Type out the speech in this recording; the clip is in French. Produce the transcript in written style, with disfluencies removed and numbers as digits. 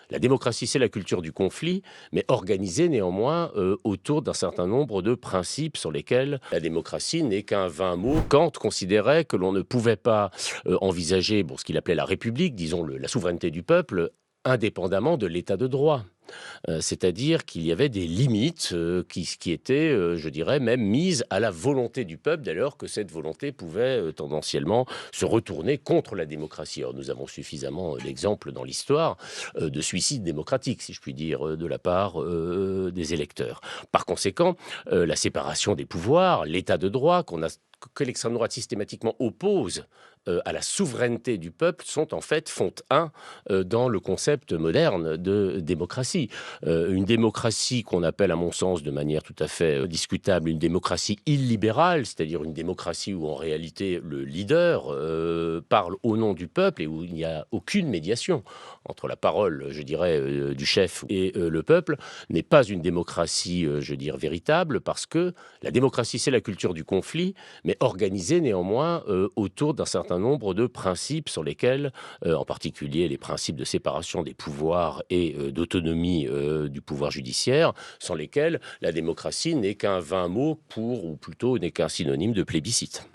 La démocratie, c'est la culture du conflit, mais organisée néanmoins autour d'un certain nombre de principes sur lesquels la démocratie n'est qu'un vain mot. Kant considérait que l'on ne pouvait pas envisager ce qu'il appelait la République, disons la souveraineté du peuple, indépendamment de l'état de droit. C'est-à-dire qu'il y avait des limites, qui étaient, je dirais même mises à la volonté du peuple, dès lors que cette volonté pouvait, tendanciellement se retourner contre la démocratie. Or nous avons suffisamment, d'exemples dans l'histoire, de suicides démocratiques, si je puis dire, de la part, des électeurs. Par conséquent, la séparation des pouvoirs, l'état de droit que l'extrême droite systématiquement oppose, à la souveraineté du peuple font un, dans le concept moderne de démocratie. Une démocratie qu'on appelle, à mon sens, de manière tout à fait discutable, une démocratie illibérale, c'est-à-dire une démocratie où en réalité le leader parle au nom du peuple et où il n'y a aucune médiation entre la parole, je dirais, du chef et le peuple, n'est pas une démocratie, je veux dire, véritable, parce que la démocratie, c'est la culture du conflit, mais organisée néanmoins autour d'un certain nombre de principes sur lesquels, en particulier les principes de séparation des pouvoirs et d'autonomie du pouvoir judiciaire, sans lesquels la démocratie n'est qu'un vain mot ou plutôt n'est qu'un synonyme de plébiscite.